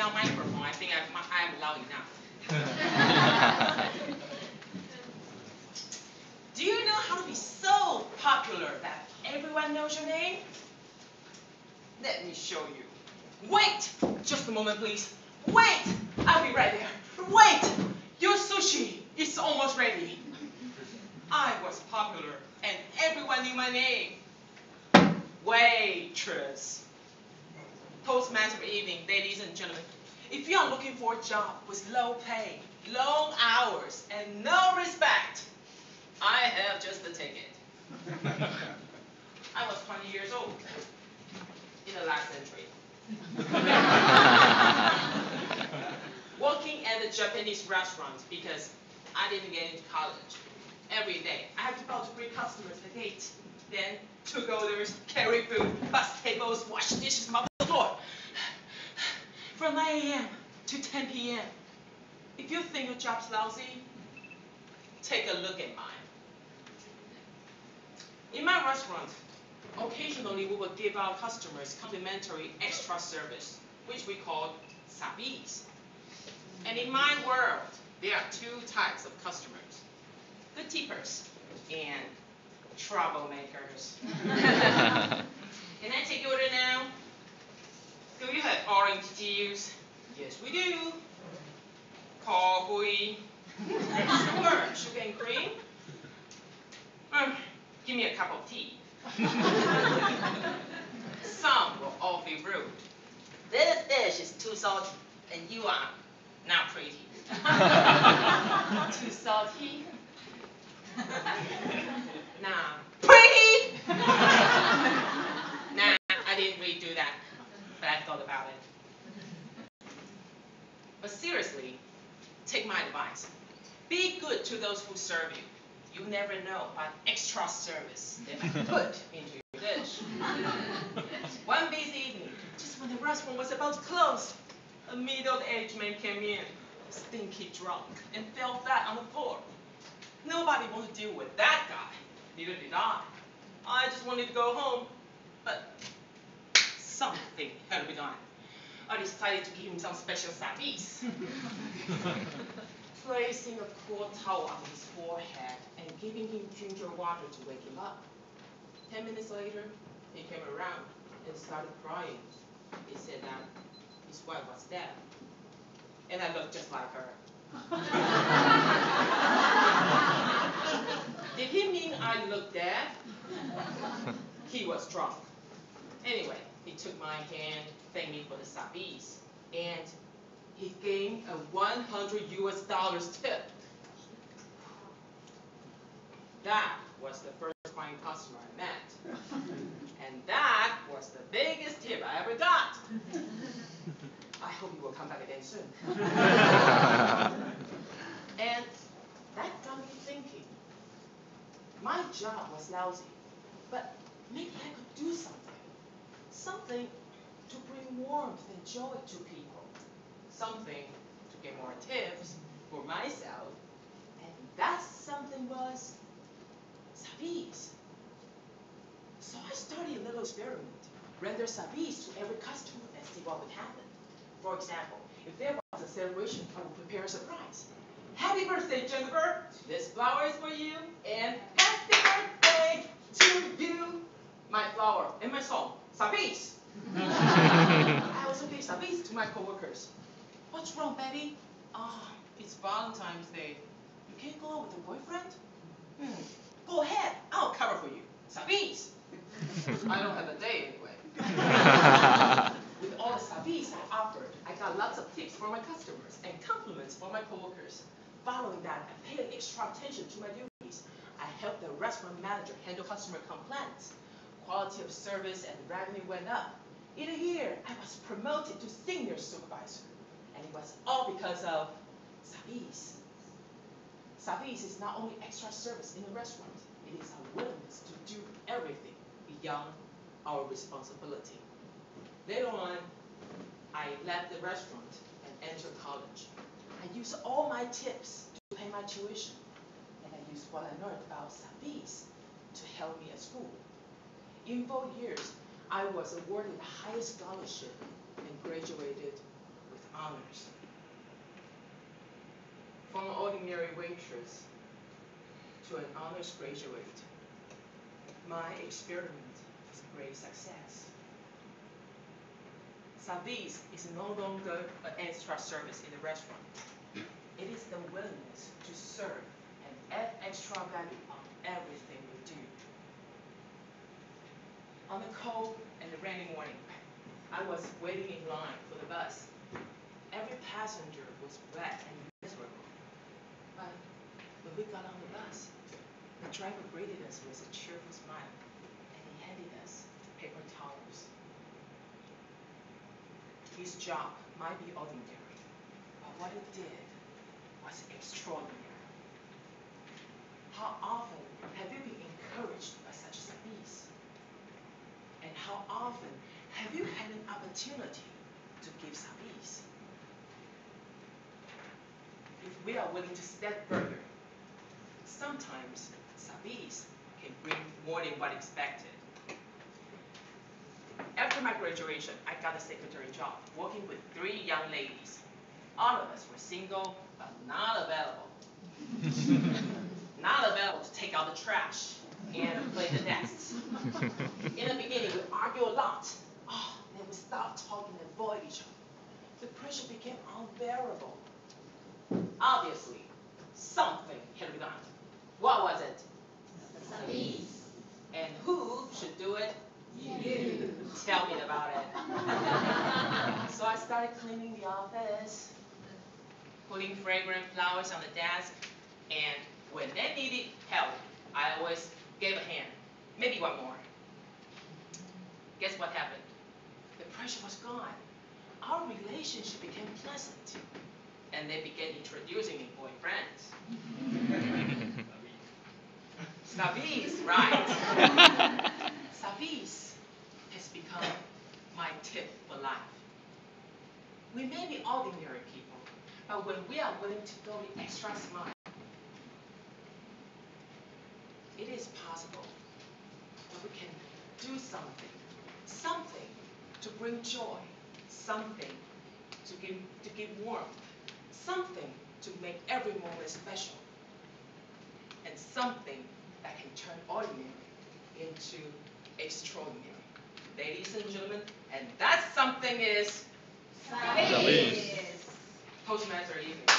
without microphone. I think I'm loud enough. Do you know how to be so popular that everyone knows your name? Let me show you. Wait! Just a moment, please. Wait! I'll be right there. Wait! Your sushi is almost ready. I was popular, and everyone knew my name. Waitress. Toastmaster evening, ladies and gentlemen. If you are looking for a job with low pay, long hours, and no respect, I have just the ticket. I was 20 years old in the last century. Working at a Japanese restaurant because I didn't get into college. Every day, I had to go to greet customers at the gate, then took orders, carry food, bus tables, wash dishes, mop the floor. From 9 a.m. to 10 p.m. If you think your job's lousy, take a look at mine. In my restaurant, occasionally we would give our customers complimentary extra service, which we call service. And in my world, there are two types of customers. The tippers and troublemakers. Can I take your order now? Do you have orange juice? Yes, we do. Coffee? Sure, sugar and cream? Give me a cup of tea. Some will all be rude. This dish is too salty, and you are not pretty. Too salty? Nah. Pretty? Nah, I didn't really do that, but I thought about it. But seriously, take my advice. Be good to those who serve you. You never know what extra service they might put into your dish. One busy evening, just when the restaurant was about to close, a middle-aged man came in, stinky drunk, and fell flat on the floor. Nobody wanted to deal with that guy. Neither did I. I just wanted to go home, but something had to be done. I decided to give him some special service. Placing a cool towel on his forehead and giving him ginger water to wake him up. 10 minutes later, he came around and started crying. He said that his wife was dead, and I looked just like her. Did he mean I looked dead? He was drunk. Anyway, he took my hand, thanked me for the service, and he gave a $100 tip. That was the first fine customer I met. And that was the biggest tip I ever got. I hope you will come back again soon. And that got me thinking. My job was lousy, but maybe I could do something. Something to bring warmth and joy to people. Something to get more tips for myself. And that something was service. So I started a little experiment. Render service to every customer and see what would happen. For example, if there was a celebration, I would prepare a surprise. Happy birthday, Jennifer! This flower is for you, and happy birthday to you! My flower and my song, service! I also gave service to my coworkers. What's wrong, Betty? It's Valentine's Day. You can't go out with your boyfriend? Go ahead, I'll cover for you. Service! I don't have a day anyway. With all the service I offered, I got lots of tips for my customers and compliments for my coworkers. Following that, I paid extra attention to my duties. I helped the restaurant manager handle customer complaints. Quality of service and revenue went up. In a year, I was promoted to senior supervisor. And it was all because of service. Service is not only extra service in a restaurant, it is our willingness to do everything beyond our responsibility. Later on, I left the restaurant and entered college. I used all my tips to pay my tuition, and I used what I learned about service to help me at school. In 4 years, I was awarded the highest scholarship and graduated with honors. From an ordinary waitress to an honors graduate, my experiment was a great success. Service is no longer an extra service in the restaurant. It is the willingness to serve and add extra value on everything we do. On a cold and rainy morning, I was waiting in line for the bus. Every passenger was wet and miserable. But when we got on the bus, the driver greeted us with a cheerful smile, and he handed us paper towels. His job might be ordinary, but what he did was extraordinary. How often have you been encouraged by such service? And how often have you had an opportunity to give service? If we are willing to step further, sometimes service can bring more than what expected. After my graduation, I got a secretary job working with 3 young ladies. All of us were single, but not available. Not available to take out the trash and play the nests. In the beginning, we argued a lot. Oh, then we stopped talking and avoid each other. The pressure became unbearable. Obviously, something had to be done. What was it? Service. And who should do it? You. Tell me about it. So I started cleaning the office, putting fragrant flowers on the desk, and when they needed help, I always gave a hand, maybe one more. Guess what happened? The pressure was gone. Our relationship became pleasant, and they began introducing me boyfriends. Service, right? Service has become my tip for life. We may be ordinary people, but when we are willing to go the extra mile, it is possible that we can do something to bring joy, something to give warmth, something to make every moment special, and something that can turn ordinary into extraordinary. Ladies and gentlemen, and that something is Service. Toastmaster evening.